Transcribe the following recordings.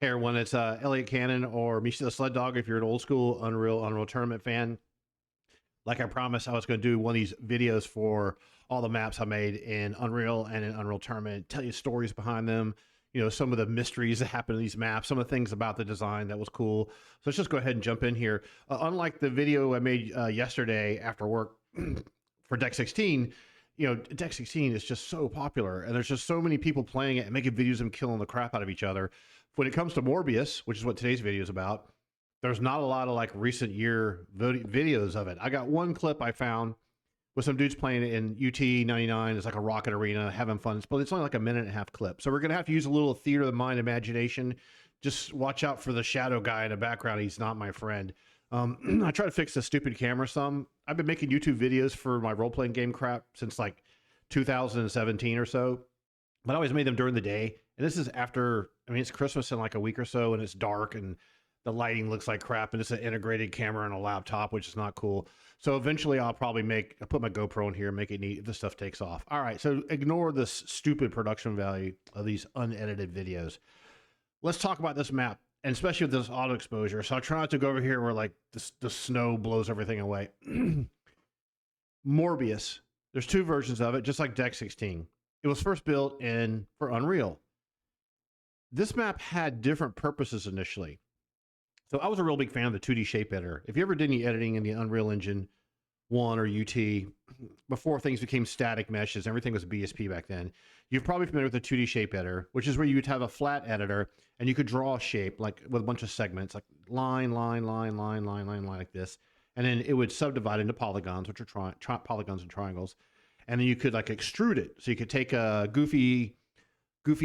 Here, when it's Elliot Cannon or Misha the Sled Dog, if you're an old school Unreal Tournament fan, like I promised, I was going to do one of these videos for all the maps I made in Unreal and in Unreal Tournament, tell you stories behind them, you know, some of the mysteries that happen in these maps, some of the things about the design that was cool. So let's just go ahead and jump in here. Unlike the video I made yesterday after work for Deck 16, you know, Deck 16 is just so popular, and there's just so many people playing it and making videos of them killing the crap out of each other. When it comes to Morbias, which is what today's video is about, there's not a lot of like recent year videos of it. I got one clip I found with some dudes playing it in UT 99. It's like a rocket arena, having fun. But it's only like a minute and a half clip. So we're going to have to use a little theater of the mind imagination. Just watch out for the shadow guy in the background. He's not my friend. I try to fix the stupid camera some. I've been making YouTube videos for my role-playing game crap since like 2017 or so. But I always made them during the day. And this is after, I mean, it's Christmas in like a week or so, and it's dark, and the lighting looks like crap, and it's an integrated camera and a laptop, which is not cool. So eventually I'll probably I'll put my GoPro in here and make it neat if this stuff takes off. All right, so ignore this stupid production value of these unedited videos. Let's talk about this map, and especially with this auto exposure. So I'll try not to go over here where like the snow blows everything away. Morbias, there's two versions of it, just like Deck 16. It was first built for Unreal. This map had different purposes initially. So I was a real big fan of the 2D shape editor. If you ever did any editing in the Unreal Engine 1 or UT, before things became static meshes, everything was BSP back then, you're probably familiar with the 2D shape editor, which is where you would have a flat editor and you could draw a shape like with a bunch of segments, like line, like this. And then it would subdivide into polygons, which are polygons and triangles. And then you could like extrude it. So you could take a goofy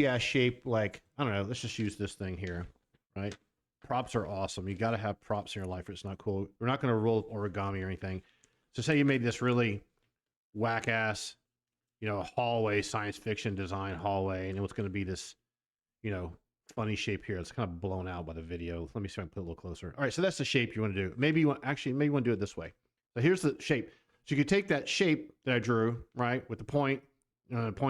ass shape, like, I don't know, let's just use this thing here, right? Props are awesome. You got to have props in your life or it's not cool. We're not going to roll origami or anything. So say you made this really whack ass, you know, hallway, science fiction design hallway, and it was going to be this, you know, funny shape here. It's kind of blown out by the video. Let me see if I can put it a little closer. All right, so that's the shape you want to do. Maybe you want to do it this way. So here's the shape. So you could take that shape that I drew, right, with the point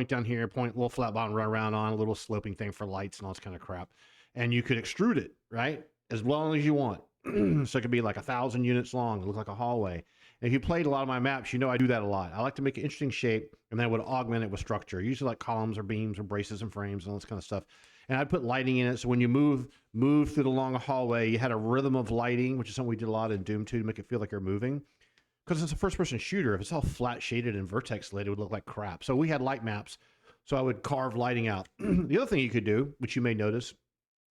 down here, little flat bottom, run around on, a little sloping thing for lights and all this kind of crap. And you could extrude it, right, as long as you want. So it could be like 1,000 units long. It look like a hallway. And if you played a lot of my maps, you know I do that a lot. I like to make an interesting shape, and then I would augment it with structure, usually like columns or beams or braces and frames and all this kind of stuff. And I'd put lighting in it, so when you move through the long hallway, you had a rhythm of lighting, which is something we did a lot in Doom 2 to make it feel like you're moving. Because it's a first-person shooter, if it's all flat shaded and vertex lit, it would look like crap. So we had light maps, so I would carve lighting out. The other thing you could do, which you may notice,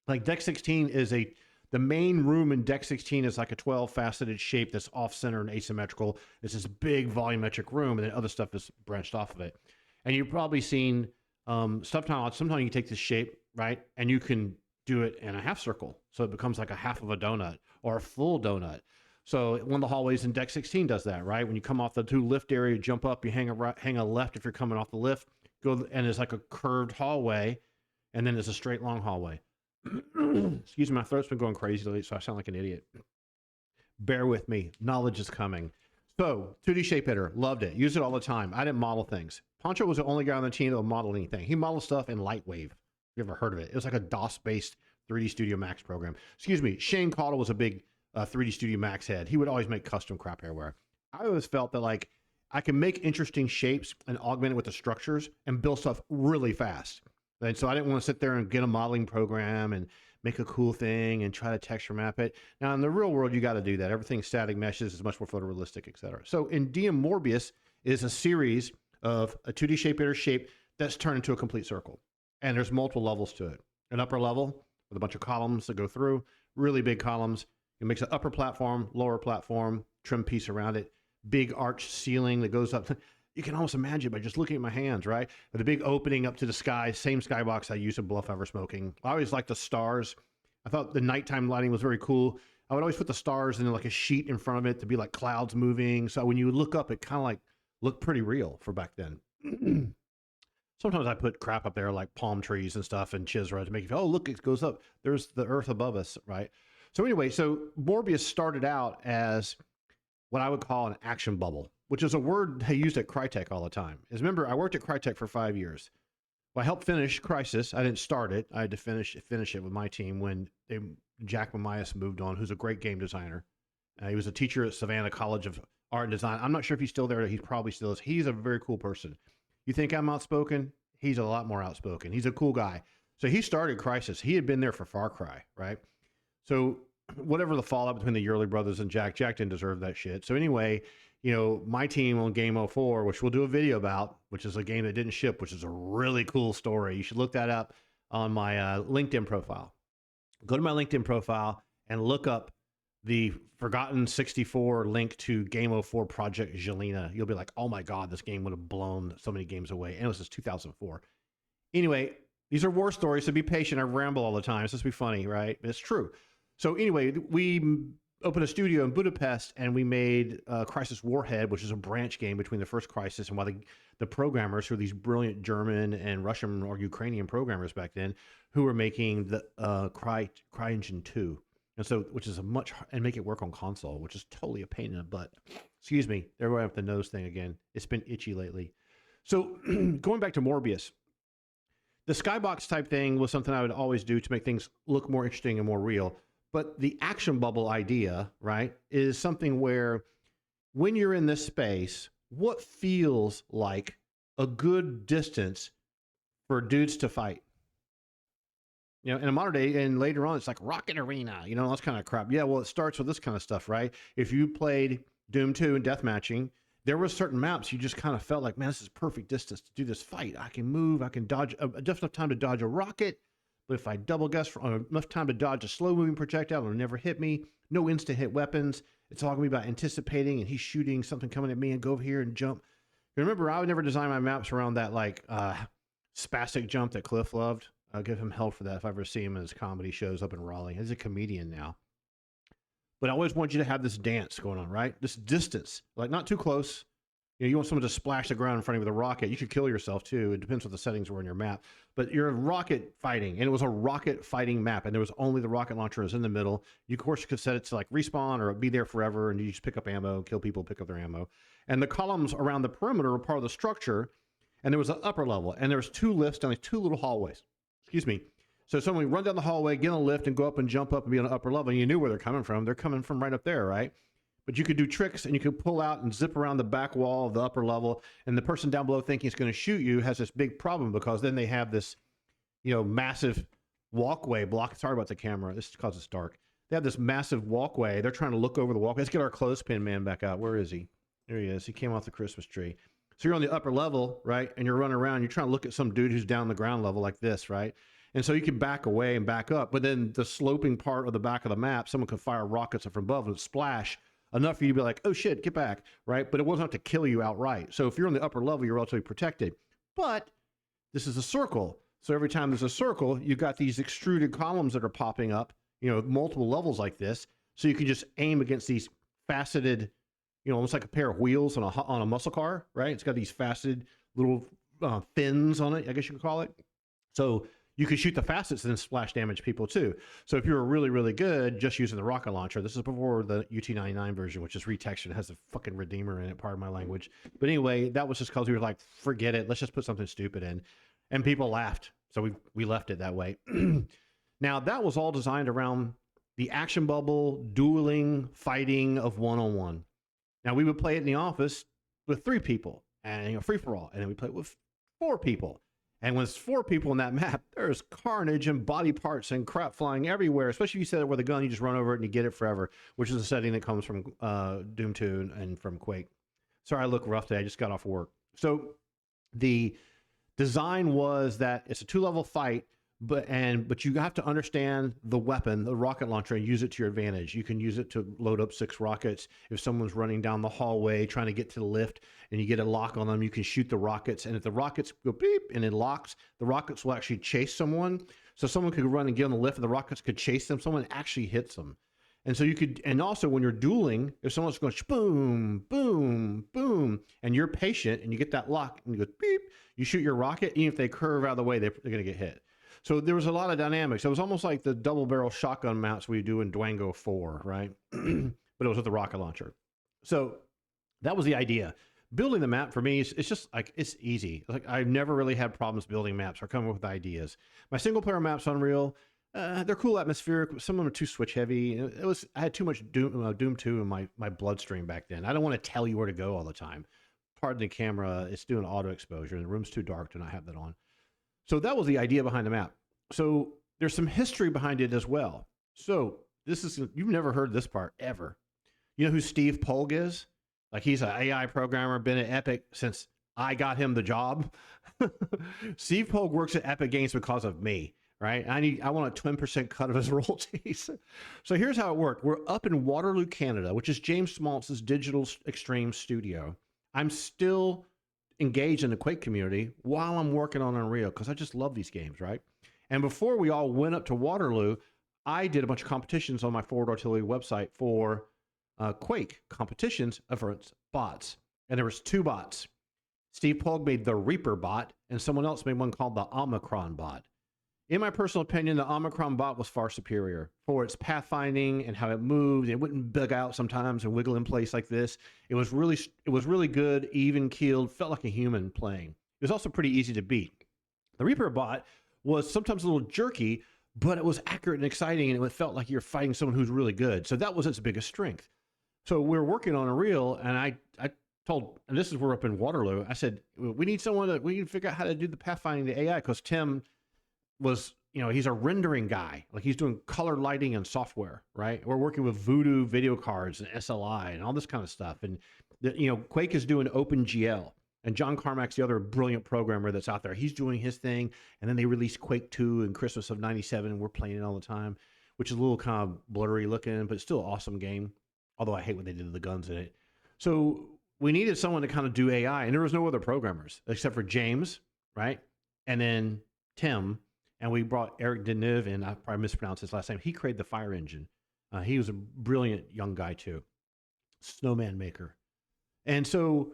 like Deck 16 is the main room in Deck 16 is like a 12-faceted shape that's off-center and asymmetrical. It's this big volumetric room, and then other stuff is branched off of it. And you've probably seen sometimes you take this shape, right, and you can do it in a half circle, so it becomes like a half of a donut or a full donut. So one of the hallways in Deck 16 does that, right? When you come off the two lift area, you jump up, you hang a left if you're coming off the lift, and it's like a curved hallway, and then it's a straight long hallway. Excuse me, my throat's been going crazy lately, so I sound like an idiot. Bear with me. Knowledge is coming. So, 2D shape editor, loved it. Use it all the time. I didn't model things. Poncho was the only guy on the team that would model anything. He modeled stuff in Lightwave. You ever heard of it? It was like a DOS-based 3D Studio Max program. Excuse me, Shane Caudle was a big 3D Studio Max head. He would always make custom crap everywhere. I always felt that like I can make interesting shapes and augment it with the structures and build stuff really fast. And so I didn't want to sit there and get a modeling program and make a cool thing and try to texture map it. Now in the real world, you got to do that. Everything static meshes is much more photorealistic, etc. So in DM-Morbias is a series of a 2D shape editor shape that's turned into a complete circle. And there's multiple levels to it. An upper level with a bunch of columns that go through, really big columns. It makes an upper platform, lower platform, trim piece around it, big arch ceiling that goes up. You can almost imagine by just looking at my hands, right? With a big opening up to the sky, same skybox I used in Bluff Ever Smoking. I always liked the stars. I thought the nighttime lighting was very cool. I would always put the stars in like a sheet in front of it to be like clouds moving. So when you would look up, it kind of like looked pretty real for back then. Sometimes I put crap up there like palm trees and stuff and chisra to make you feel, oh, look, it goes up. There's the earth above us, right? So anyway, so Morbias started out as what I would call an action bubble, which is a word they used at Crytek all the time. Is remember, I worked at Crytek for 5 years. Well, I helped finish Crisis. I didn't start it. I had to finish it with my team when Jack Mamias moved on, who's a great game designer. He was a teacher at Savannah College of Art and Design. I'm not sure if he's still there. He probably still is. He's a very cool person. You think I'm outspoken? He's a lot more outspoken. He's a cool guy. So he started Crisis. He had been there for Far Cry, right? So whatever the fallout between the Yearly brothers and Jack didn't deserve that shit. So anyway, my team on Game 04, which we'll do a video about, which is a game that didn't ship, which is a really cool story. You should look that up on my LinkedIn profile. Go to my LinkedIn profile and look up the Forgotten 64 link to Game 04 Project Jelena. You'll be like, oh my God, this game would have blown so many games away. And it was just 2004. Anyway, these are war stories, so be patient. I ramble all the time. It's supposed to be funny, right? It's true. So anyway, we opened a studio in Budapest and we made Crisis Warhead, which is a branch game between the first Crisis and while the programmers, who are these brilliant German and Russian or Ukrainian programmers back then, who were making the CryEngine 2. And so, which is and make it work on console, which is totally a pain in the butt. Excuse me, they're going up the nose thing again. It's been itchy lately. So going back to Morbius, the skybox type thing was something I would always do to make things look more interesting and more real. But the action bubble idea, right, is something where when you're in this space, what feels like a good distance for dudes to fight? In a modern day, and later on, it's like Rocket Arena, that's kind of crap. Yeah, well, it starts with this kind of stuff, right? If you played Doom 2 and deathmatching, there were certain maps you just kind of felt like, man, this is perfect distance to do this fight. I can move, I can dodge, just enough time to dodge a rocket. But if I double guess for enough time to dodge a slow-moving projectile, it'll never hit me. No instant hit weapons. It's all going to be about anticipating, and he's shooting something coming at me and go over here and jump. Remember, I would never design my maps around that spastic jump that Cliff loved. I'll give him hell for that if I ever see him in his comedy shows up in Raleigh. He's a comedian now. But I always want you to have this dance going on, right? This distance, like not too close. You want someone to splash the ground in front of you with a rocket. You could kill yourself too. It depends what the settings were in your map. But you're rocket fighting, and it was a rocket fighting map, and there was only the rocket launcher was in the middle. You, of course, could set it to like respawn or be there forever, and you just pick up ammo, kill people, pick up their ammo. And the columns around the perimeter were part of the structure, and there was an upper level, and there was two lifts down these two little hallways. Excuse me. So someone would run down the hallway, get on a lift, and go up and jump up and be on the upper level, and you knew where they're coming from. They're coming from right up there, right? But you could do tricks, and you could pull out and zip around the back wall of the upper level, and the person down below thinking it's going to shoot you has this big problem because then they have this, massive walkway block. Sorry about the camera. This is because it's dark. They have this massive walkway. They're trying to look over the walkway. Let's get our clothespin man back out. Where is he? There he is. He came off the Christmas tree. So you're on the upper level, right? And you're running around. You're trying to look at some dude who's down the ground level like this, right? And so you can back away and back up. But then the sloping part of the back of the map, someone could fire rockets from above and splash enough for you to be like, oh shit, get back, right? But it wasn't enough to kill you outright. So if you're on the upper level, you're relatively protected. But this is a circle. So every time there's a circle, you've got these extruded columns that are popping up, multiple levels like this. So you can just aim against these faceted, almost like a pair of wheels on a muscle car, right? It's got these faceted little fins on it, I guess you could call it. So you could shoot the facets and then splash damage people too. So if you were really, really good just using the rocket launcher, this is before the UT99 version, which is retextured, has a fucking Redeemer in it, part of my language. But anyway, that was just because we were like, forget it, let's just put something stupid in. And people laughed. So we left it that way. Now, that was all designed around the action bubble, dueling, fighting of one-on-one. Now, we would play it in the office with 3 people, and free-for-all. And then we play it with 4 people. And when it's 4 people in that map, there's carnage and body parts and crap flying everywhere, especially if you set it with a gun, you just run over it and you get it forever, which is a setting that comes from Doom 2 and from Quake. Sorry, I look rough today. I just got off work. So the design was that it's a 2-level fight, but you have to understand the weapon, the rocket launcher, and use it to your advantage. You can use it to load up 6 rockets. If someone's running down the hallway trying to get to the lift and you get a lock on them, you can shoot the rockets. And if the rockets go beep and it locks, the rockets will actually chase someone. So someone could run and get on the lift and the rockets could chase them. Someone actually hits them. And so you could, and also when you're dueling, if someone's going boom, boom, boom, and you're patient and you get that lock and you go beep, you shoot your rocket, even if they curve out of the way, they're going to get hit. So there was a lot of dynamics. It was almost like the double barrel shotgun mounts we do in Dwango 4, right? But it was with the rocket launcher. So that was the idea. building the map for me, it's just like, it's easy. Like I've never really had problems building maps or coming up with ideas. My single player maps on Unreal, they're cool atmospheric. Some of them are too switch heavy. I had too much Doom 2 in my bloodstream back then. I don't want to tell you where to go all the time. Pardon the camera, it's doing auto exposure and the room's too dark to not have that on. So that was the idea behind the map. So there's some history behind it as well. So you've never heard this part ever. You know who Steve Polg is? Like he's an AI programmer, been at Epic since I got him the job. Steve Polg works at Epic Games because of me, right? I want a 10% cut of his royalties. So here's how it worked. We're up in Waterloo, Canada, which is James Schmaltz's digital extreme studio. I'm still engaged in the Quake community while I'm working on Unreal because I just love these games, right? And before we all went up to Waterloo, I did a bunch of competitions on my Forward Artillery website for Quake competitions against bots. And there was 2 bots. Steve Polg made the Reaper bot, and someone else made one called the Omicron bot. In my personal opinion, the Omicron bot was far superior for its pathfinding and how it moved. It wouldn't bug out sometimes and wiggle in place like this. It was really good, even keeled, felt like a human playing. It was also pretty easy to beat. The Reaper bot was sometimes a little jerky, but it was accurate and exciting, and it felt like you're fighting someone who's really good. So that was its biggest strength. So we're working on Unreal, and I told, and this is we're up in Waterloo, I said, we need we need to figure out how to do the pathfinding, the AI, because Tim was, he's a rendering guy. Like he's doing color lighting and software, right? We're working with Voodoo video cards and SLI and all this kind of stuff. And, Quake is doing OpenGL. And John Carmack's the other brilliant programmer that's out there. He's doing his thing. And then they released Quake 2 in Christmas of '97, and we're playing it all the time, which is a little kind of blurry looking, but it's still an awesome game. Although I hate what they did to the guns in it. So we needed someone to kind of do AI, and there was no other programmers except for James, right? And then Tim, and we brought Eric Deneuve in. I probably mispronounced his last name. He created the Fire Engine. He was a brilliant young guy too. Snowman maker. And so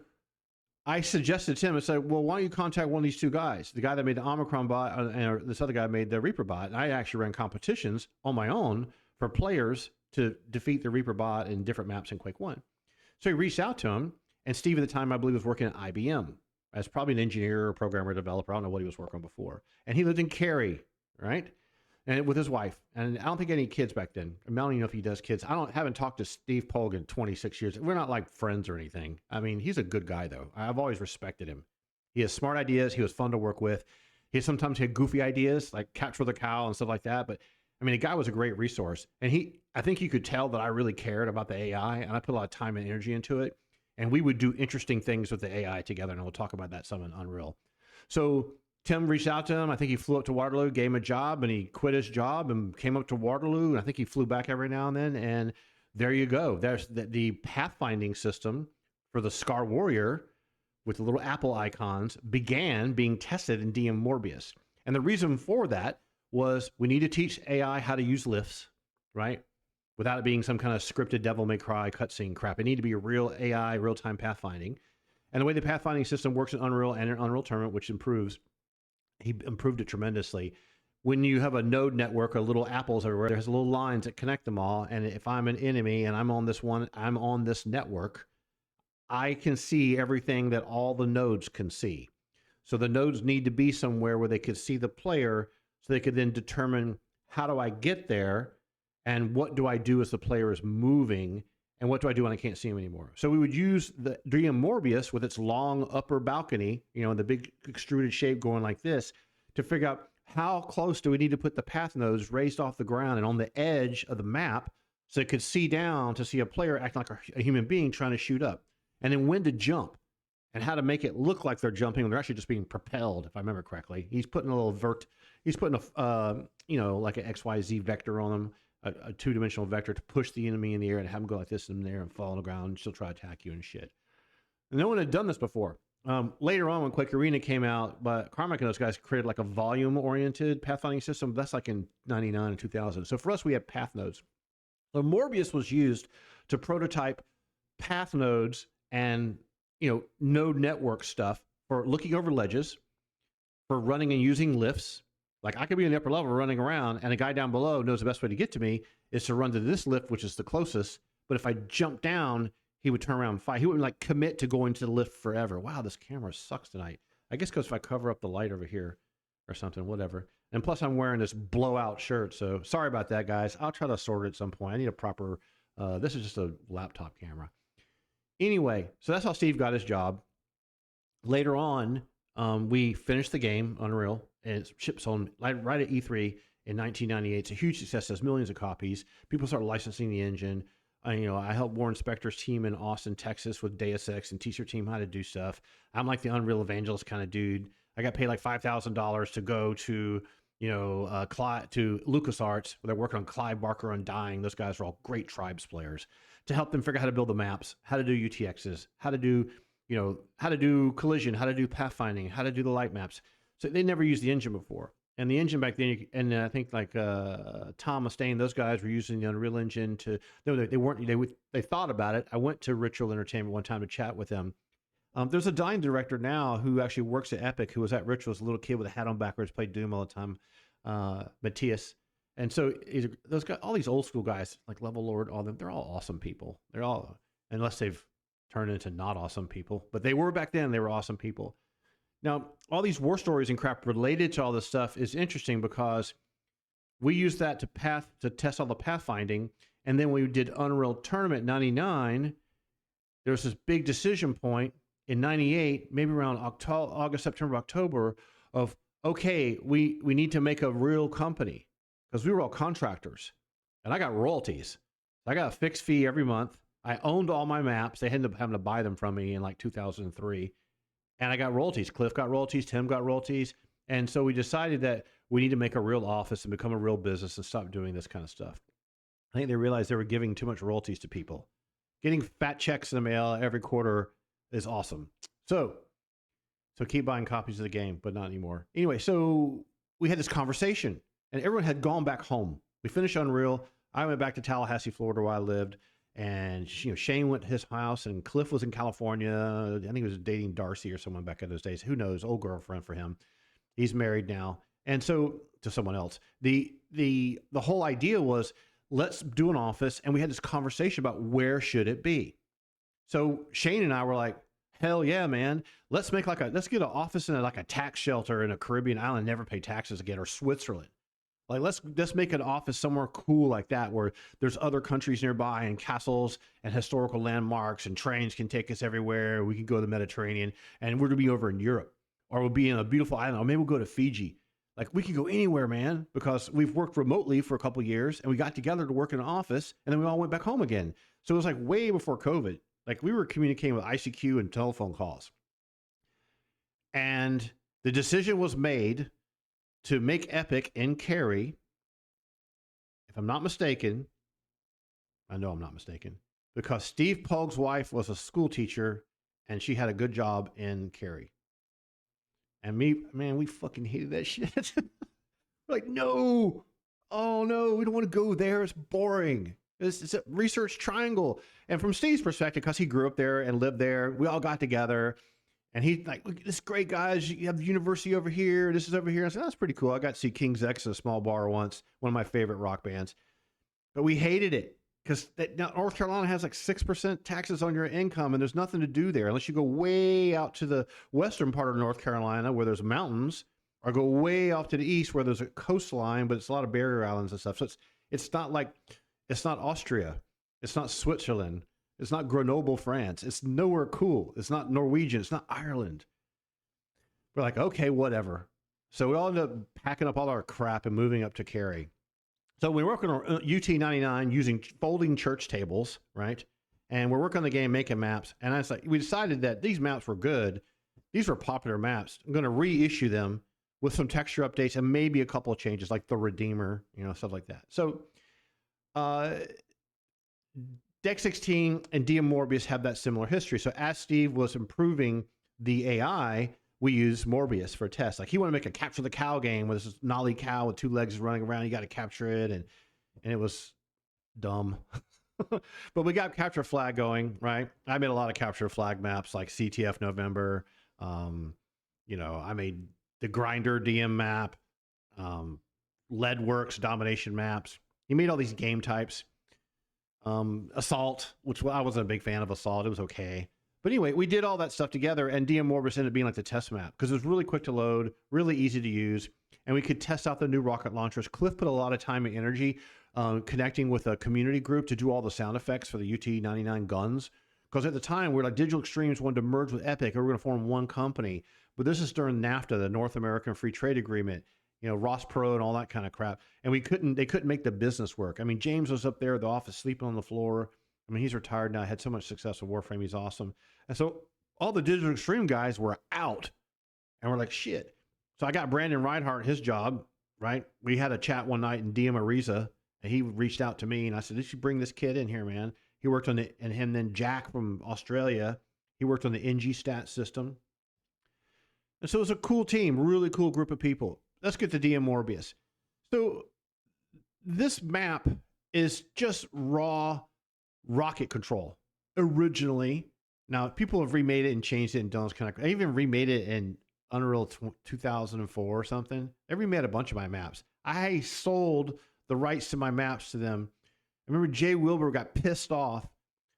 I suggested to Tim, I said, well, why don't you contact one of these 2 guys? The guy that made the Omicron bot and this other guy made the Reaper bot. And I actually ran competitions on my own for players to defeat the Reaper bot in different maps in Quake 1. So he reached out to him, and Steve at the time, I believe, was working at IBM as probably an engineer or programmer, developer. I don't know what he was working on before. And he lived in Cary, right? And with his wife. And I don't think any kids back then. I don't even know if he does kids. Haven't talked to Steve Polg in 26 years. We're not like friends or anything. I mean, he's a good guy, though. I've always respected him. He has smart ideas. He was fun to work with. He sometimes had goofy ideas, like Capture the Cow and stuff like that. But I mean, the guy was a great resource, and I think you could tell that I really cared about the AI, and I put a lot of time and energy into it, and we would do interesting things with the AI together, and we'll talk about that some in Unreal. So Tim reached out to him. I think he flew up to Waterloo, gave him a job, and he quit his job and came up to Waterloo, and I think he flew back every now and then, and there you go. There's the pathfinding system for the Scar Warrior with the little apple icons began being tested in DM-Morbias. And the reason for that was we need to teach AI how to use lifts, right? Without it being some kind of scripted Devil May Cry cutscene crap. It needed to be a real AI, real-time pathfinding. And the way the pathfinding system works in Unreal and in Unreal Tournament, which he improved it tremendously. When you have a node network or little apples everywhere, there's little lines that connect them all. And if I'm an enemy and I'm on this network, I can see everything that all the nodes can see. So the nodes need to be somewhere where they could see the player, so they could then determine, how do I get there, and what do I do as the player is moving, and what do I do when I can't see him anymore? So we would use the DM-Morbias with its long upper balcony, the big extruded shape going like this, to figure out how close do we need to put the path nodes raised off the ground and on the edge of the map, so it could see down to see a player acting like a human being trying to shoot up, and then when to jump, and how to make it look like they're jumping when they're actually just being propelled, if I remember correctly. He's putting a little he's putting like an XYZ vector on them, a 2-dimensional vector to push the enemy in the air and have them go like this in the air and fall on the ground, and she'll try to attack you and shit. And no one had done this before. Later on, when Quake Arena came out, but Carmack and those guys created like a volume-oriented pathfinding system. That's like in 99 and 2000. So for us, we had path nodes. So Morbius was used to prototype path nodes and node network stuff for looking over ledges, for running and using lifts. Like I could be in the upper level running around, and a guy down below knows the best way to get to me is to run to this lift, which is the closest. But if I jump down, he would turn around and fight. He wouldn't like commit to going to the lift forever. Wow, this camera sucks tonight. I guess because if I cover up the light over here or something, whatever. And plus, I'm wearing this blowout shirt, so sorry about that, guys. I'll try to sort it at some point. I need a proper. This is just a laptop camera. Anyway, so that's how Steve got his job. Later on, we finished the game, Unreal, and it ships on right at E3 in 1998. It's a huge success, has millions of copies. People start licensing the engine. I helped Warren Spector's team in Austin, Texas with Deus Ex and teach their team how to do stuff. I'm like the Unreal Evangelist kind of dude. I got paid like $5,000 to go to, to LucasArts, where they're working on Clive Barker Undying. Those guys are all great Tribes players, to help them figure out how to build the maps, how to do UTXs, how to do collision, how to do pathfinding, how to do the light maps. So they never used the engine before. And the engine back then, and I think like Tom Mustaine, those guys were using the Unreal Engine to. No, they weren't. They thought about it. I went to Ritual Entertainment one time to chat with them. There's a dying director now who actually works at Epic, who was at Ritual as a little kid with a hat on backwards, played Doom all the time, Matthias. And so those guys, all these old school guys like Level Lord, all them, they're all awesome people. They're all, unless they've turned into not awesome people, but they were back then. They were awesome people. Now, all these war stories and crap related to all this stuff is interesting because we used that to test all the pathfinding. And then we did Unreal Tournament 99. There was this big decision point in 98, maybe around August, September, October, of, okay, we need to make a real company, because we were all contractors. And I got royalties. I got a fixed fee every month. I owned all my maps. They ended up having to buy them from me in like 2003. And I got royalties. Cliff got royalties. Tim got royalties. And so we decided that we need to make a real office and become a real business and stop doing this kind of stuff. I think they realized they were giving too much royalties to people. Getting fat checks in the mail every quarter is awesome. So keep buying copies of the game, but not anymore. Anyway, so we had this conversation, and everyone had gone back home. We finished Unreal. I went back to Tallahassee, Florida, where I lived. And Shane went to his house, and Cliff was in California. I think he was dating Darcy or someone back in those days. Who knows? Old girlfriend for him. He's married now, and so to someone else. The whole idea was, let's do an office, and we had this conversation about where should it be. So Shane and I were like, hell yeah, man! Let's get an office in a tax shelter in a Caribbean island, never pay taxes again, or Switzerland. Like, let's make an office somewhere cool like that, where there's other countries nearby and castles and historical landmarks, and trains can take us everywhere. We can go to the Mediterranean, and we're to be over in Europe, or we'll be in a beautiful island, or maybe we'll go to Fiji. Like, we can go anywhere, man, because we've worked remotely for a couple of years, and we got together to work in an office, and then we all went back home again. So it was like way before COVID. Like, we were communicating with ICQ and telephone calls. And the decision was made to make Epic in Cary. If I'm not mistaken, I know I'm not mistaken, because Steve Pogue's wife was a school teacher and she had a good job in Cary. And me, man, we fucking hated that shit. Like, no, oh no, we don't want to go there. It's boring. It's a research triangle. And from Steve's perspective, because he grew up there and lived there, we all got together. And he's like, look, this is great, guys. You have the university over here. This is over here. I said, that's pretty cool. I got to see King's X at a small bar once, one of my favorite rock bands. But we hated it because North Carolina has like 6% taxes on your income, and there's nothing to do there unless you go way out to the western part of North Carolina where there's mountains, or go way off to the east where there's a coastline, but it's a lot of barrier islands and stuff. So it's not Austria. It's not Switzerland. It's not Grenoble, France. It's nowhere cool. It's not Norwegian. It's not Ireland. We're like, okay, whatever. So we all ended up packing up all our crap and moving up to Cary. So we're working on UT99 using folding church tables, right? And we're working on the game, making maps. And I was like, we decided that these maps were good. These were popular maps. I'm going to reissue them with some texture updates and maybe a couple of changes, like the Redeemer, stuff like that. So, Deck 16 and DM-Morbias have that similar history. So as Steve was improving the AI, we used Morbias for a test. Like, he wanted to make a capture the cow game with this gnarly cow with two legs running around. You got to capture it, and it was dumb. But we got capture flag going, right? I made a lot of capture flag maps like CTF November. I made the Grinder DM map, Leadworks domination maps. He made all these game types. Assault, which I wasn't a big fan of Assault. It was okay. But anyway, we did all that stuff together, and DM-Morbias ended up being like the test map because it was really quick to load, really easy to use, and we could test out the new rocket launchers. Cliff put a lot of time and energy connecting with a community group to do all the sound effects for the UT-99 guns. Because at the time, we're like Digital Extremes wanted to merge with Epic, and we're going to form one company. But this is during NAFTA, the North American Free Trade Agreement, you know, Ross Pro and all that kind of crap. And they couldn't make the business work. I mean, James was up there at the office sleeping on the floor. I mean, he's retired now. Had so much success with Warframe. He's awesome. And so all the Digital Extreme guys were out. And we're like, shit. So I got Brandon Reinhardt his job, right? We had a chat one night in DM-Morbias, and he reached out to me, and I said, you should bring this kid in here, man. He worked on the, and him then Jack from Australia, he worked on the NG stat system. And so it was a cool team, really cool group of people. Let's get to DM-Morbias. So this map is just raw rocket control originally. Now people have remade it and changed it and done this kind of. I even remade it in Unreal 2004 or something. They remade a bunch of my maps. I sold the rights to my maps to them. I remember Jay Wilbur got pissed off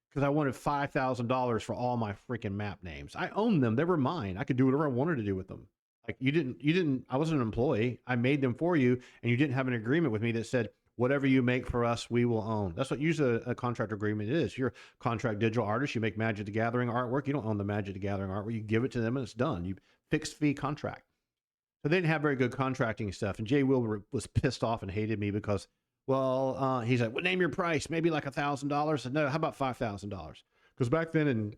because I wanted $5,000 for all my freaking map names. I owned them; they were mine. I could do whatever I wanted to do with them. Like you didn't. I wasn't an employee. I made them for you, and you didn't have an agreement with me that said whatever you make for us, we will own. That's what usually a contract agreement is. You're a contract digital artist. You make Magic the Gathering artwork. You don't own the Magic the Gathering artwork. You give it to them, and it's done. You fixed fee contract. So they didn't have very good contracting stuff, and Jay Wilbur was pissed off and hated me because. Well, he's like, well, name your price, maybe like $1,000. No, how about $5,000? Because back then in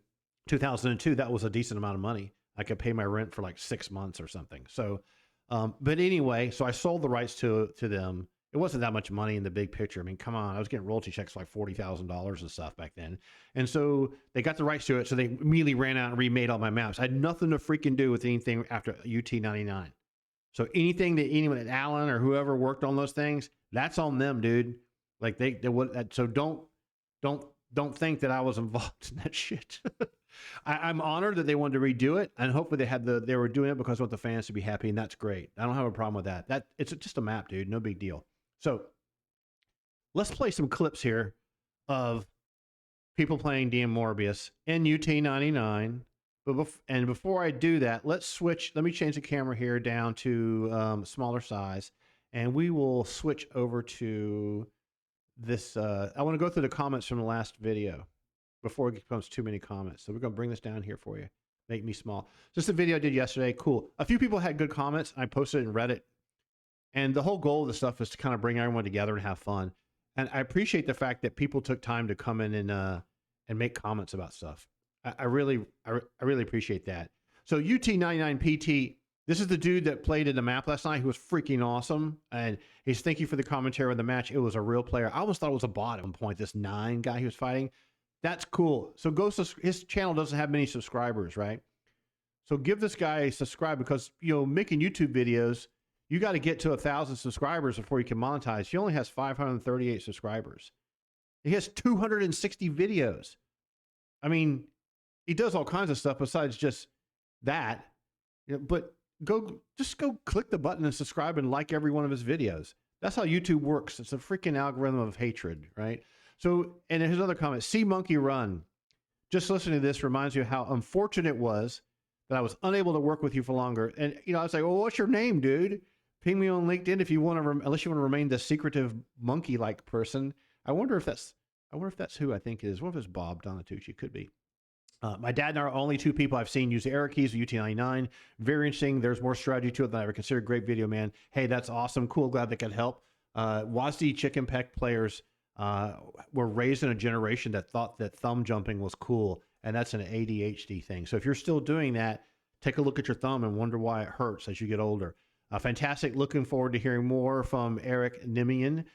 2002, that was a decent amount of money. I could pay my rent for like 6 months or something. So, but anyway, so I sold the rights to them. It wasn't that much money in the big picture. I mean, come on, I was getting royalty checks for like $40,000 and stuff back then. And so they got the rights to it. So they immediately ran out and remade all my maps. I had nothing to freaking do with anything after UT-99. So anything that anyone at Allen or whoever worked on those things, that's on them, dude. Like they would. So don't think that I was involved in that shit. I'm honored that they wanted to redo it, and hopefully they were doing it because they want the fans to be happy, and that's great. I don't have a problem with that. It's just a map, dude. No big deal. So let's play some clips here of people playing DM-Morbias in UT-99. And before I do that, let's switch. Let me change the camera here down to smaller size, and we will switch over to this. I want to go through the comments from the last video before it becomes too many comments. So we're going to bring this down here for you. Make me small. Just a video I did yesterday. Cool. A few people had good comments. I posted it in Reddit. And the whole goal of the stuff is to kind of bring everyone together and have fun. And I appreciate the fact that people took time to come in and make comments about stuff. I really appreciate that. So UT-99 PT, this is the dude that played in the map last night. He was freaking awesome. And he's thank you for the commentary on the match. It was a real player. I almost thought it was a bot at one point, this 9 guy he was fighting. That's cool. So his channel doesn't have many subscribers, right? So give this guy a subscribe because, you know, making YouTube videos, you got to get to 1,000 subscribers before you can monetize. He only has 538 subscribers. He has 260 videos. I mean, he does all kinds of stuff besides just that. You know, but just go click the button and subscribe and like every one of his videos. That's how YouTube works. It's a freaking algorithm of hatred, right? So, and his other comment, see Monkey Run. Just listening to this reminds you how unfortunate it was that I was unable to work with you for longer. And, you know, I was like, well, what's your name, dude? Ping me on LinkedIn if you want to, unless you want to remain the secretive monkey-like person. I wonder if that's who I think it is. What if it's Bob Donatucci? Could be. My dad and I are only 2 people I've seen use the arrow keys of UT-99. Very interesting. There's more strategy to it than I ever considered. Great video, man. Hey, that's awesome. Cool. Glad they could help. WASD Chicken Peck players were raised in a generation that thought that thumb jumping was cool, and that's an ADHD thing. So if you're still doing that, take a look at your thumb and wonder why it hurts as you get older. Fantastic. Looking forward to hearing more from Eric Nimian.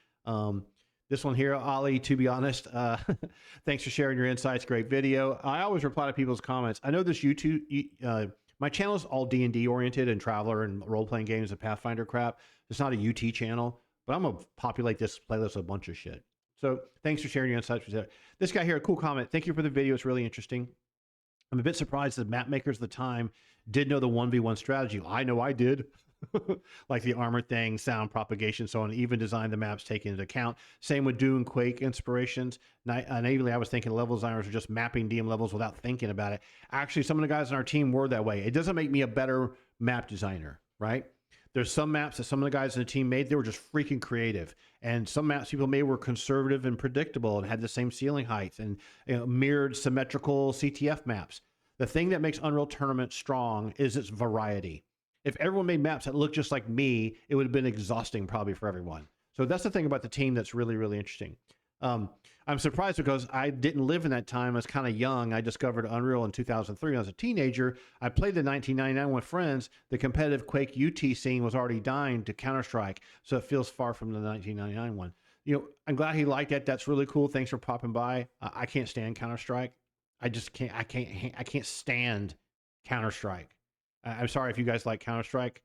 This one here, Ali, to be honest, thanks for sharing your insights. Great video. I always reply to people's comments. I know this YouTube, my channel is all D&D oriented and Traveler and role-playing games and Pathfinder crap. It's not a UT channel, but I'm going to populate this playlist with a bunch of shit. So thanks for sharing your insights. This guy here, a cool comment. Thank you for the video. It's really interesting. I'm a bit surprised that map makers at the time did know the 1v1 strategy. I know I did. like the armor thing, sound propagation, so on. Even design the maps taken into account. Same with Dune, Quake inspirations. Naively, I was thinking level designers are just mapping DM levels without thinking about it. Actually, some of the guys on our team were that way. It doesn't make me a better map designer, right? There's some maps that some of the guys in the team made, they were just freaking creative. And some maps people made were conservative and predictable and had the same ceiling heights and mirrored symmetrical CTF maps. The thing that makes Unreal Tournament strong is its variety. If everyone made maps that looked just like me, it would have been exhausting probably for everyone. So that's the thing about the team that's really, really interesting. I'm surprised because I didn't live in that time. I was kind of young. I discovered Unreal in 2003 when I was a teenager. I played the 1999 with friends. The competitive Quake UT scene was already dying to Counter-Strike, so it feels far from the 1999 one. You know, I'm glad he liked that. That's really cool. Thanks for popping by. I can't stand Counter-Strike. I just can't. I can't stand Counter-Strike. I'm sorry if you guys like Counter-Strike,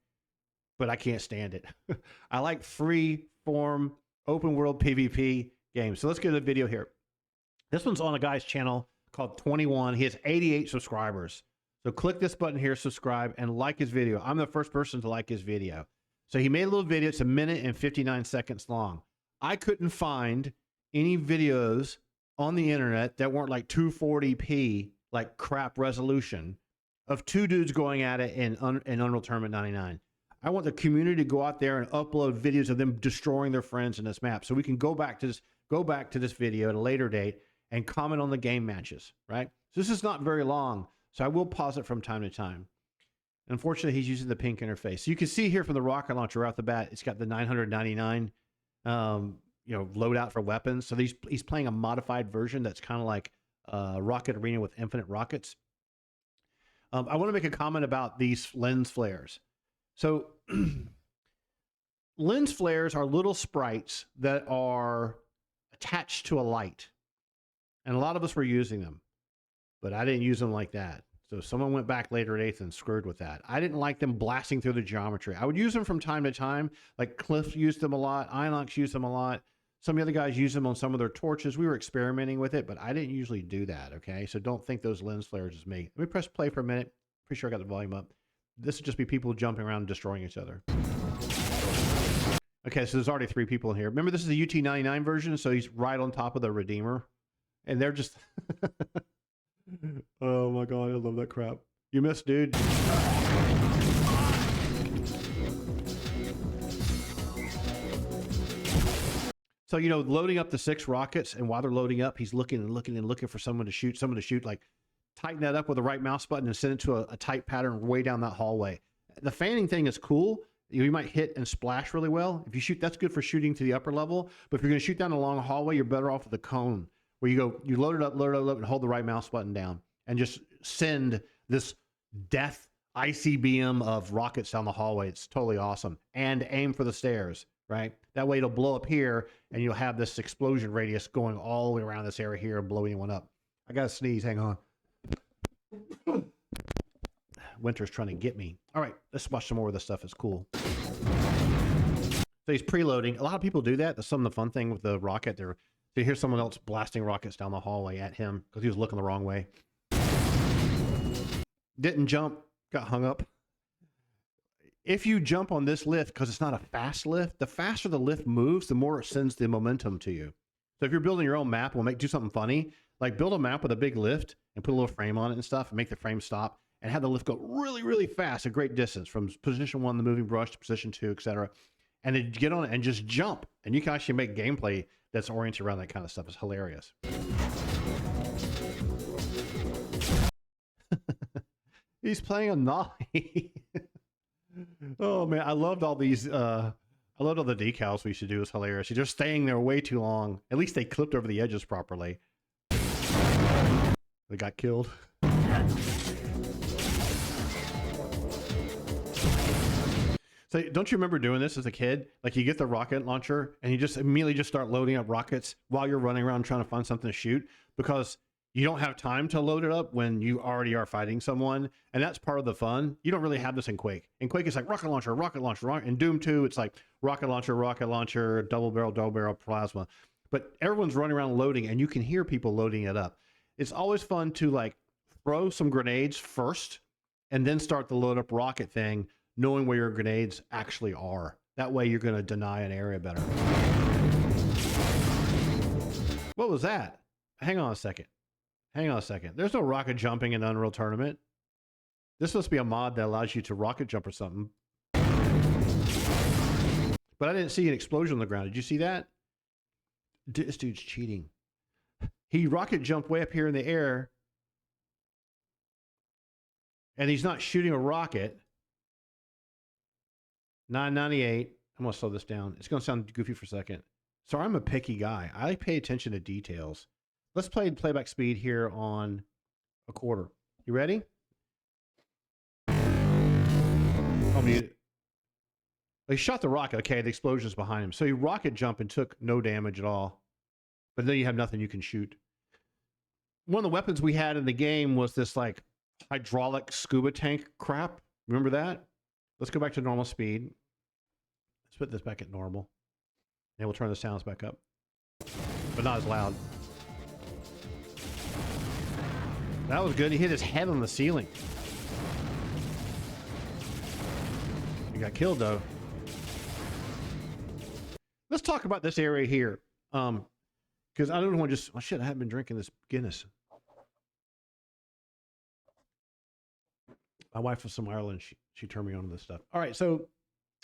but I can't stand it. I like free form, open world PvP games. So let's get to the video here. This one's on a guy's channel called 21. He has 88 subscribers. So click this button here, subscribe, and like his video. I'm the first person to like his video. So he made a little video. It's 1 minute and 59 seconds long. I couldn't find any videos on the internet that weren't like 240p, like crap resolution, of two dudes going at it in Unreal Tournament 99. I want the community to go out there and upload videos of them destroying their friends in this map, so we can go back to this video at a later date and comment on the game matches, right? So this is not very long, so I will pause it from time to time. Unfortunately, he's using the pink interface. So you can see here from the rocket launcher right off the bat, it's got the 999 loadout for weapons. So he's playing a modified version that's kind of like Rocket Arena with infinite rockets. I want to make a comment about these lens flares. So lens flares are little sprites that are attached to a light. And a lot of us were using them, but I didn't use them like that. So someone went back later at 8th and screwed with that. I didn't like them blasting through the geometry. I would use them from time to time. Like Cliff used them a lot. Inox used them a lot. Some of the other guys use them on some of their torches. We were experimenting with it, but I didn't usually do that, okay? So don't think those lens flares is me. Let me press play for a minute. Pretty sure I got the volume up. This would just be people jumping around and destroying each other. Okay, so there's already 3 people in here. Remember, this is the UT99 version, so he's right on top of the Redeemer. And they're just... Oh my god, I love that crap. You missed, dude. So, you know, loading up the 6 rockets, and while they're loading up, he's looking and looking and looking for someone to shoot, like, tighten that up with the right mouse button and send it to a tight pattern way down that hallway. The fanning thing is cool. You might hit and splash really well. If you shoot, that's good for shooting to the upper level. But if you're going to shoot down a long hallway, you're better off with a cone, where you load it up, and hold the right mouse button down, and just send this death ICBM of rockets down the hallway. It's totally awesome. And aim for the stairs, right? That way it'll blow up here, and you'll have this explosion radius going all the way around this area here and blow anyone up. I got to sneeze. Hang on. Winter's trying to get me. All right, let's watch some more of this stuff. It's cool. So he's preloading. A lot of people do that. That's some of the fun thing with the rocket. So you hear someone else blasting rockets down the hallway at him because he was looking the wrong way. Didn't jump, got hung up. If you jump on this lift, because it's not a fast lift, the faster the lift moves, the more it sends the momentum to you. So if you're building your own map, we'll do something funny, like build a map with a big lift and put a little frame on it and stuff, and make the frame stop, and have the lift go really, really fast, a great distance from position 1, the moving brush, to position 2, etc. And then get on it and just jump, and you can actually make gameplay that's oriented around that kind of stuff. It's hilarious. He's playing a nollie. Oh man, I loved all these. I loved all the decals we should do. It's hilarious. They're staying there way too long. At least they clipped over the edges properly. They got killed. So don't you remember doing this as a kid? Like you get the rocket launcher and you just immediately just start loading up rockets while you're running around trying to find something to shoot, because you don't have time to load it up when you already are fighting someone. And that's part of the fun. You don't really have this in Quake. In Quake, it's like rocket launcher, rocket launcher. In Doom 2, it's like rocket launcher, double barrel, plasma. But everyone's running around loading, and you can hear people loading it up. It's always fun to like throw some grenades first and then start the load up rocket thing knowing where your grenades actually are. That way you're going to deny an area better. What was that? Hang on a second. Hang on a second. There's no rocket jumping in Unreal Tournament. This must be a mod that allows you to rocket jump or something. But I didn't see an explosion on the ground. Did you see that? This dude's cheating. He rocket jumped way up here in the air. And he's not shooting a rocket. 998. I'm going to slow this down. It's going to sound goofy for a second. So I'm a picky guy. I pay attention to details. Let's play playback speed here on a quarter. You ready? I'll mute it. He shot the rocket. Okay, the explosion's behind him. So he rocket jumped and took no damage at all. But then you have nothing you can shoot. One of the weapons we had in the game was this like hydraulic scuba tank crap. Remember that? Let's go back to normal speed. Let's put this back at normal. And we'll turn the sounds back up. But not as loud. That was good. He hit his head on the ceiling. He got killed though. Let's talk about this area here. Because I don't want to just, oh shit, I haven't been drinking this Guinness. My wife was from Ireland. She turned me on to this stuff. All right, so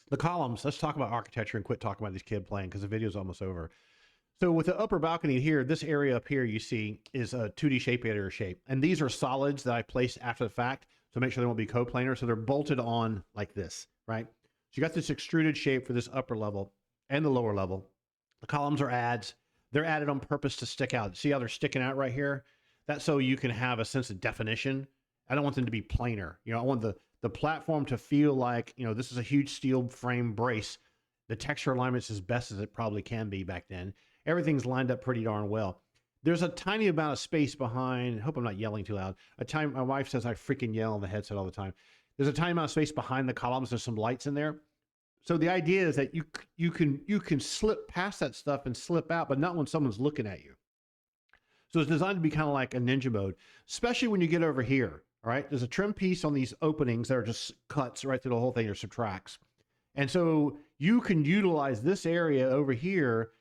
the columns, let's talk about architecture and quit talking about these kids playing because the video's almost over. So with the upper balcony here, this area up here you see is a 2D shape editor shape. And these are solids that I placed after the fact to make sure they won't be coplanar. So they're bolted on like this, right? So you got this extruded shape for this upper level and the lower level. The columns are adds. They're added on purpose to stick out. See how they're sticking out right here? That's so you can have a sense of definition. I don't want them to be planar. You know, I want the platform to feel like, you know, this is a huge steel frame brace. The texture alignment's as best as it probably can be back then. Everything's lined up pretty darn well. There's a tiny amount of space behind, I hope I'm not yelling too loud. My wife says I freaking yell on the headset all the time. There's a tiny amount of space behind the columns. There's some lights in there. So the idea is that you can slip past that stuff and slip out, but not when someone's looking at you. So it's designed to be kind of like a ninja mode, especially when you get over here. All right, there's a trim piece on these openings that are just cuts right through the whole thing or subtracts. And so you can utilize this area over here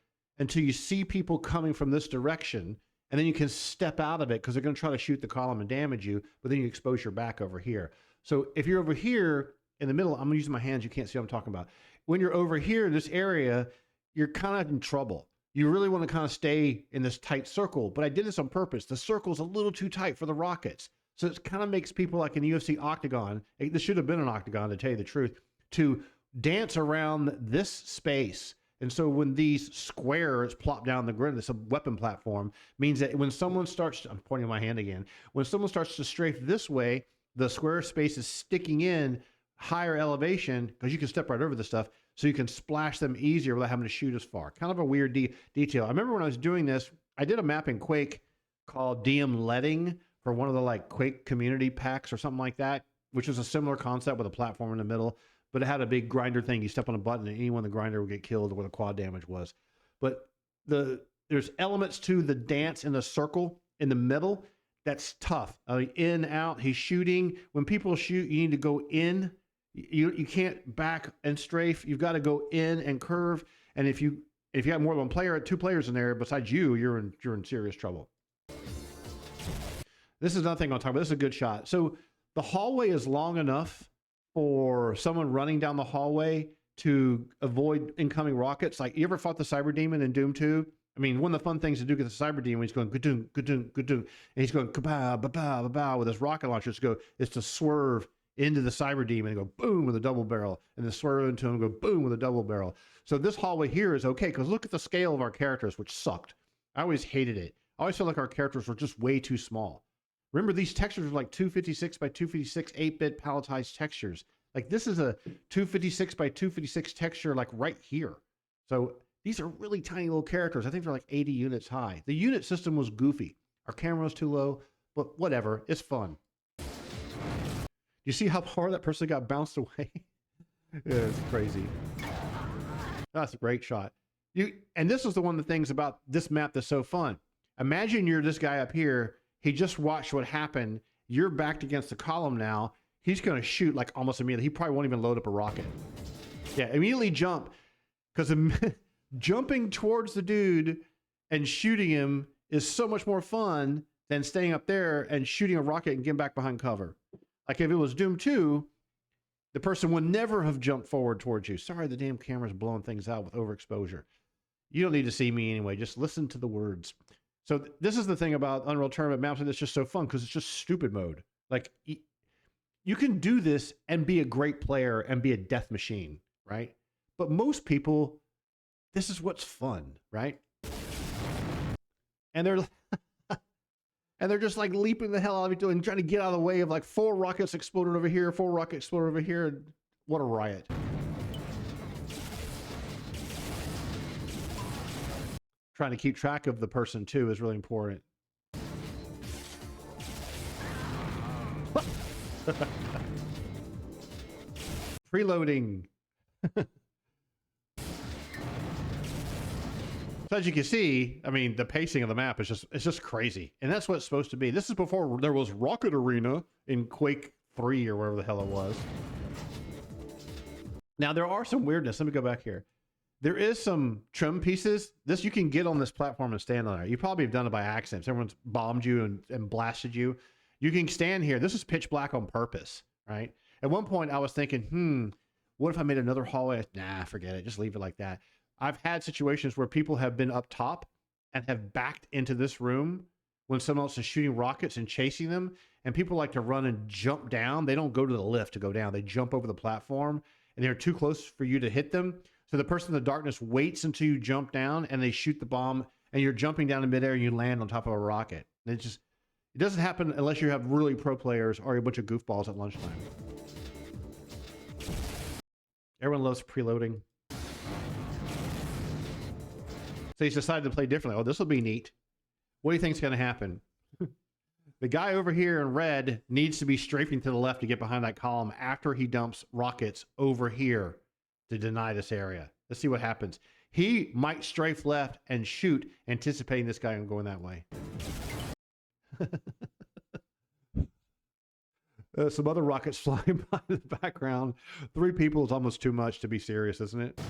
until you see people coming from this direction, and then you can step out of it because they're going to try to shoot the column and damage you, but then you expose your back over here. So if you're over here in the middle, I'm using my hands, you can't see what I'm talking about. When you're over here in this area, you're kind of in trouble. You really want to kind of stay in this tight circle, but I did this on purpose. The circle's a little too tight for the rockets. So it kind of makes people like in the UFC octagon, this should have been an octagon to tell you the truth, to dance around this space. And so when these squares plop down the grid, this weapon platform means that when someone starts, I'm pointing my hand again, when someone starts to strafe this way, the square space is sticking in higher elevation because you can step right over the stuff, so you can splash them easier without having to shoot as far. Kind of a weird detail. I remember when I was doing this, I did a map in Quake called DM Letting for one of the like Quake community packs or something like that, which was a similar concept with a platform in the middle, but it had a big grinder thing. You step on a button and anyone in the grinder would get killed where the quad damage was. But there's elements to the dance in the circle in the middle that's tough. In, out, he's shooting. When people shoot, you need to go in. You can't back and strafe. You've got to go in and curve. And if you have more than one player, two players in there besides you, you're in serious trouble. This is another thing I'll talk about. This is a good shot. So the hallway is long enough for someone running down the hallway to avoid incoming rockets. Like, you ever fought the Cyber Demon in Doom 2? I mean, one of the fun things to do with the Cyber Demon, he's going ga-doom, ga-doom, ga-doom, and he's going kabow, ba-bow, ba-bow with his rocket launcher. Is to swerve into the Cyber Demon and go boom with a double barrel, and then swerve into him and go boom with a double barrel. So this hallway here is okay, because look at the scale of our characters, which sucked. I always hated it. I always felt like our characters were just way too small. Remember, these textures are like 256 by 256 8-bit palletized textures. Like, this is a 256 by 256 texture, like right here. So these are really tiny little characters. I think they're like 80 units high. The unit system was goofy. Our camera was too low, but whatever. It's fun. You see how far that person got bounced away? Yeah, it's crazy. That's a great shot. And this is one of the things about this map that's so fun. Imagine you're this guy up here. He just watched what happened. You're backed against the column now. he's going to shoot like almost immediately. He probably won't even load up a rocket. Yeah, immediately jump, because jumping towards the dude and shooting him is so much more fun than staying up there and shooting a rocket and getting back behind cover. Like if it was Doom 2, the person would never have jumped forward towards you. Sorry, the damn camera's blowing things out with overexposure. You don't need to see me anyway. Just listen to the words. So this is the thing about Unreal Tournament maps that's just so fun, because it's just stupid mode. Like you can do this and be a great player and be a death machine, right? But most people, this is what's fun, right? And they're just like leaping the hell out of each other and trying to get out of the way of like 4 rockets exploded over here, 4 rockets exploded over here. What a riot. Trying to keep track of the person too is really important. Preloading. So as you can see, I mean, the pacing of the map is just crazy. And that's what it's supposed to be. This is before there was Rocket Arena in Quake 3 or whatever the hell it was. Now there are some weirdness. Let me go back here. There is some trim pieces. This you can get on this platform and stand on it. You probably have done it by accident. Everyone's bombed you and blasted you. You can stand here. This is pitch black on purpose, right? At one point I was thinking, what if I made another hallway? Nah, forget it. Just leave it like that. I've had situations where people have been up top and have backed into this room when someone else is shooting rockets and chasing them. And people like to run and jump down. They don't go to the lift to go down. They jump over the platform and they're too close for you to hit them. So the person in the darkness waits until you jump down and they shoot the bomb and you're jumping down in midair and you land on top of a rocket. And it doesn't happen unless you have really pro players or a bunch of goofballs at lunchtime. Everyone loves preloading. So he's decided to play differently. Oh, this will be neat. What do you think is going to happen? The guy over here in red needs to be strafing to the left to get behind that column after he dumps rockets over here to deny this area. Let's see what happens. He might strafe left and shoot, anticipating this guy going that way. Some other rockets flying by in the background. 3 people is almost too much to be serious, isn't it?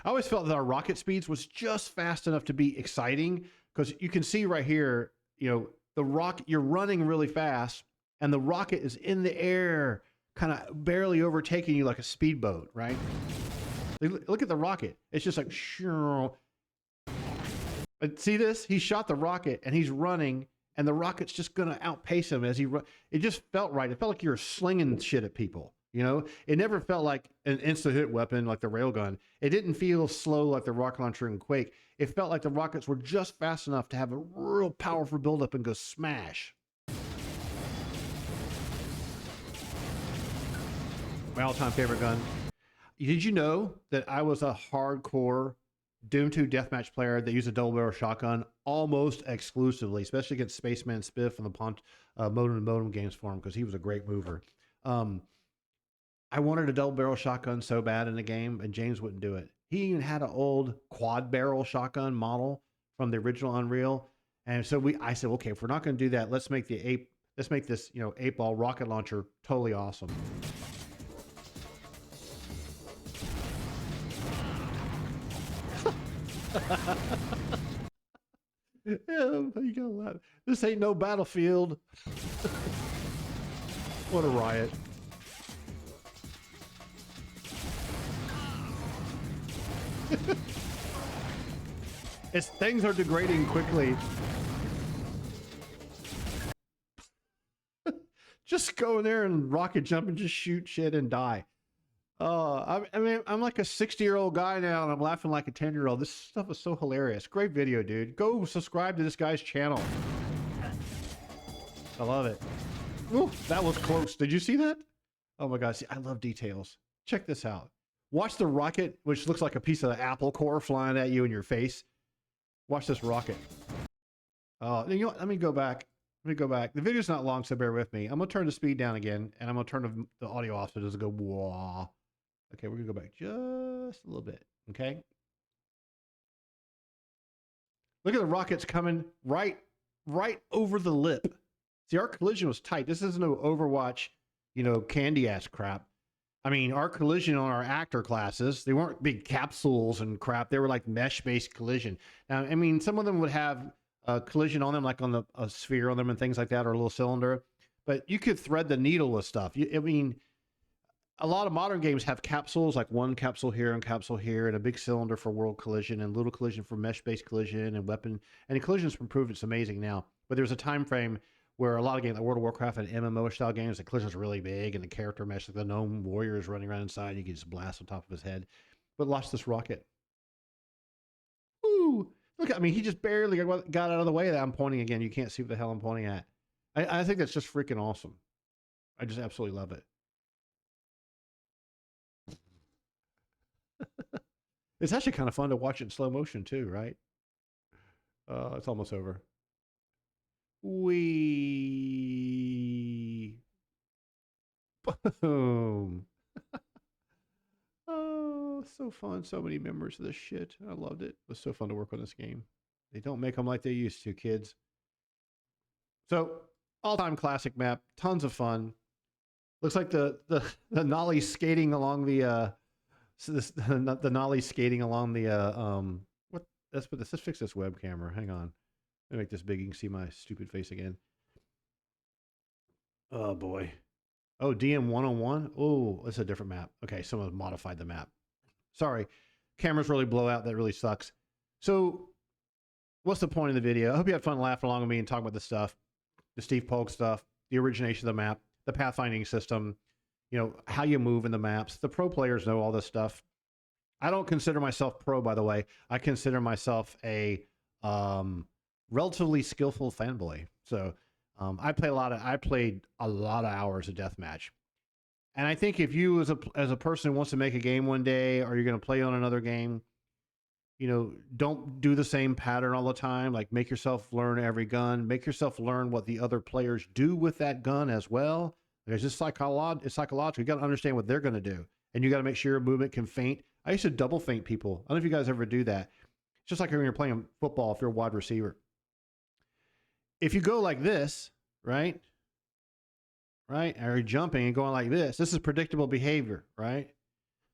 I always felt that our rocket speeds was just fast enough to be exciting, because you can see right here, you know, the rocket, you're running really fast and the rocket is in the air, kind of barely overtaking you like a speedboat, right? Look at the rocket. It's just like, sure. See this? He shot the rocket and he's running and the rocket's just going to outpace him as he runs. It just felt right. It felt like you were slinging shit at people. You know, it never felt like an instant hit weapon like the railgun. It didn't feel slow like the rocket launcher in Quake. It felt like the rockets were just fast enough to have a real powerful buildup and go smash. My all-time favorite gun. Did you know that I was a hardcore Doom 2 deathmatch player that used a double-barrel shotgun almost exclusively, especially against Spaceman Spiff on the Modem and Modem Games forum, because he was a great mover. I wanted a double barrel shotgun so bad in the game, and James wouldn't do it. He even had an old quad barrel shotgun model from the original Unreal. And so I said, okay, if we're not going to do that, let's make this, you know, 8-ball rocket launcher totally awesome. Yeah, you gotta laugh. This ain't no battlefield. What a riot. Things are degrading quickly. Just go in there and rocket jump and just shoot shit and die. I mean, I'm like a 60-year-old guy now and I'm laughing like a 10-year-old. This stuff is so hilarious. Great video, dude. Go subscribe to this guy's channel. I love it. Ooh, that was close. Did you see that? Oh my God. See, I love details. Check this out. Watch the rocket, which looks like a piece of apple core flying at you in your face. Watch this rocket. You know what? Let me go back. The video's not long, so bear with me. I'm going to turn the speed down again, and I'm going to turn the audio off so it doesn't go wah. Okay, we're going to go back just a little bit, okay? Look at the rockets coming right over the lip. See, our collision was tight. This isn't no Overwatch, candy ass crap. I mean, our collision on our actor classes, they weren't big capsules and crap. They were like mesh-based collision. Now, I mean, some of them would have a collision on them, like on a sphere on them and things like that, or a little cylinder. But you could thread the needle with stuff. I mean, a lot of modern games have capsules, like one capsule here and a big cylinder for world collision and little collision for mesh-based collision and weapon. And the collision's improved. It's amazing now. But there's a time frame where a lot of games, like World of Warcraft and MMO-style games, the collision's really big and the character mesh, like the gnome warrior is running around inside, and you can just blast on top of his head. But watch this rocket. Ooh! Look, I mean, he just barely got out of the way that I'm pointing again. You can't see what the hell I'm pointing at. I think that's just freaking awesome. I just absolutely love it. It's actually kind of fun to watch it in slow motion too, right? It's almost over. Wee. Boom. Oh, so fun. So many members of this shit. I loved it. It was so fun to work on this game. They don't make them like they used to, kids. So, all-time classic map. Tons of fun. Looks like the Nolly skating along the the Nolly skating along the let's fix this web camera. Hang on. Let me make this big. You can see my stupid face again. Oh boy. Oh, DM-101. Oh, that's a different map. Okay, someone modified the map. Sorry. Cameras really blow out. That really sucks. So, what's the point of the video? I hope you had fun laughing along with me and talking about this stuff. The Steve Polk stuff, the origination of the map, the pathfinding system, how you move in the maps. The pro players know all this stuff. I don't consider myself pro, by the way. I consider myself a relatively skillful fanboy. So I played a lot of hours of deathmatch. And I think if you as a person who wants to make a game one day, or you're going to play on another game, don't do the same pattern all the time. Like, make yourself learn every gun. Make yourself learn what the other players do with that gun as well. Because it's psychological. You got to understand what they're going to do. And you got to make sure your movement can feint. I used to double feint people. I don't know if you guys ever do that. It's just like when you're playing football, if you're a wide receiver. If you go like this, right? Or you're jumping and going like this is predictable behavior, right?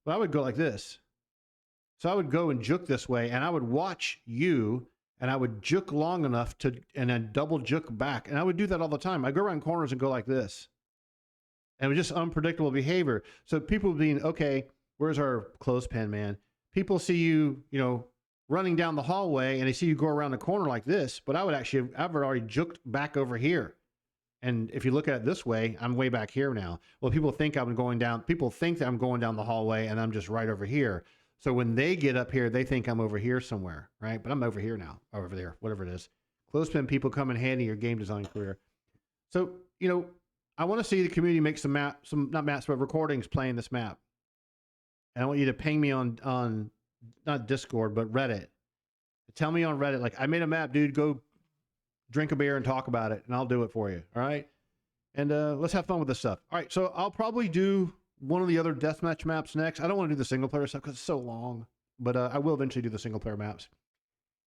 But I would go like this. So I would go and juke this way, and I would watch you, and I would juke long enough and then double juke back. And I would do that all the time. I go around corners and go like this. And it was just unpredictable behavior. So people being, okay, where's our clothespin man? People see you, running down the hallway, and they see you go around the corner like this. But I've already juked back over here. And if you look at it this way, I'm way back here now. Well, people think that I'm going down the hallway, and I'm just right over here. So when they get up here, they think I'm over here somewhere, right? But I'm over here now, or over there, whatever it is. Clothespin people come in handy in your game design career. So, I want to see the community make not maps, but recordings playing this map. And I want you to ping me on not Discord, but Reddit. Tell me on Reddit, like, I made a map, dude, go drink a beer and talk about it, and I'll do it for you, all right? And let's have fun with this stuff. All right, so I'll probably do one of the other deathmatch maps next. I don't want to do the single player stuff because it's so long, but I will eventually do the single player maps.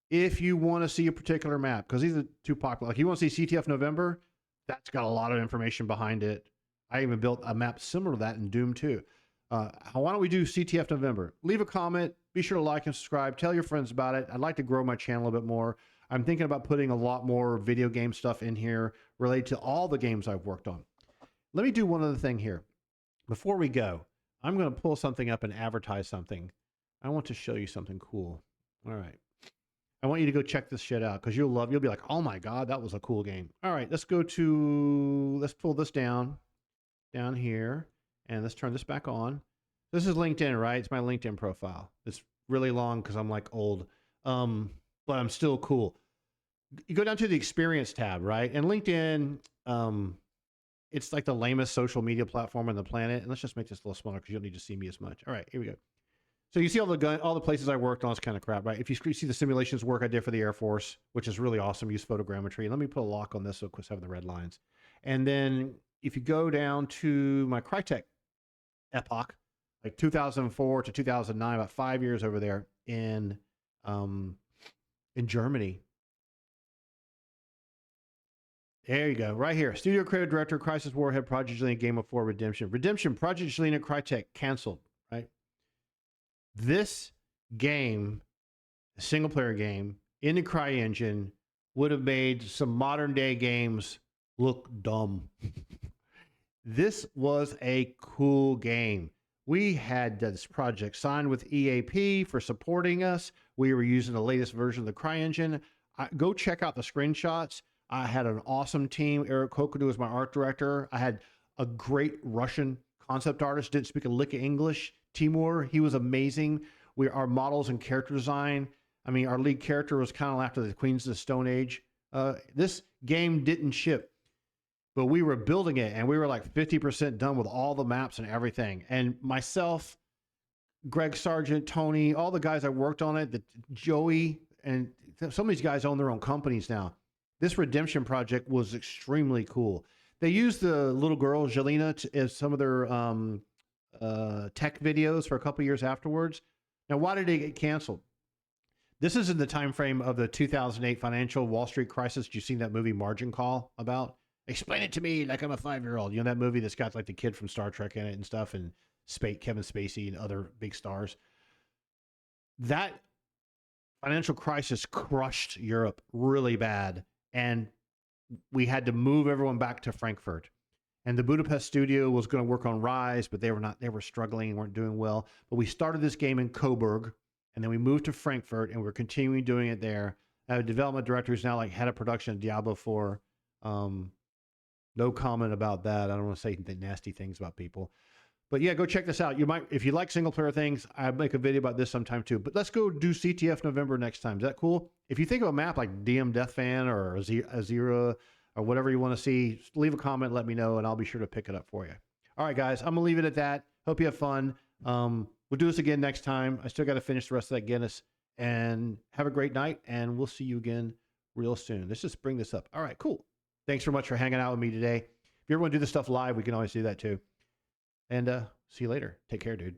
If you want to see a particular map, because these are too popular, like you want to see CTF November, that's got a lot of information behind it. I even built a map similar to that in Doom 2. Why don't we do CTF November? Leave a comment. Be sure to like and subscribe. Tell your friends about it. I'd like to grow my channel a bit more. I'm thinking about putting a lot more video game stuff in here related to all the games I've worked on. Let me do one other thing here. Before we go, I'm going to pull something up and advertise something. I want to show you something cool. All right. I want you to go check this shit out because you'll be like, oh my God, that was a cool game. All right, let's pull this down here, and let's turn this back on. This is LinkedIn, right? It's my LinkedIn profile. It's really long because I'm like old, but I'm still cool. You go down to the experience tab, right? And LinkedIn, it's like the lamest social media platform on the planet. And let's just make this a little smaller because you don't need to see me as much. All right, here we go. So you see all the places I worked on, this kind of crap, right? If you see the simulations work I did for the Air Force, which is really awesome, use photogrammetry. Let me put a lock on this so it quits having the red lines. And then if you go down to my Crytek epoch, like 2004 to 2009, about 5 years over there in Germany, There you go. Right here. Studio creative director, Crisis Warhead, Project Jelena, Game of 4, Redemption. Redemption, Project Jelena, Crytek, canceled, right? This game, a single player game in the CryEngine, would have made some modern day games look dumb. This was a cool game. We had this project signed with EAP for supporting us. We were using the latest version of the CryEngine. Go check out the screenshots. I had an awesome team. Eric Kokadu was my art director. I had a great Russian concept artist, didn't speak a lick of English. Timur, he was amazing. Our models and character design. I mean, our lead character was kind of after the Queens of the Stone Age. This game didn't ship, but we were building it, and we were like 50% done with all the maps and everything. And myself, Greg Sargent, Tony, all the guys that worked on it, Joey, and some of these guys own their own companies now. This Redemption project was extremely cool. They used the little girl, Jelena, as some of their tech videos for a couple years afterwards. Now, why did it get canceled? This is in the time frame of the 2008 financial Wall Street crisis. Did you see that movie Margin Call about? Explain it to me like I'm a 5-year-old. You know that movie that's got like the kid from Star Trek in it and stuff, and Kevin Spacey and other big stars. That financial crisis crushed Europe really bad, and we had to move everyone back to Frankfurt. And the Budapest studio was going to work on Rise, but they were struggling and weren't doing well. But we started this game in Coburg, and then we moved to Frankfurt, and we're continuing doing it there. I have a development director who's now like head of production of Diablo 4. No comment about that. I don't want to say nasty things about people. But yeah, go check this out. You might, if you like single player things, I'll make a video about this sometime too. But let's go do CTF November next time. Is that cool? If you think of a map like DM Death Fan or Azira or whatever you want to see, leave a comment, let me know, and I'll be sure to pick it up for you. All right, guys, I'm going to leave it at that. Hope you have fun. We'll do this again next time. I still got to finish the rest of that Guinness. And have a great night, and we'll see you again real soon. Let's just bring this up. All right, cool. Thanks so much for hanging out with me today. If you ever want to do this stuff live, we can always do that too. And see you later. Take care, dude.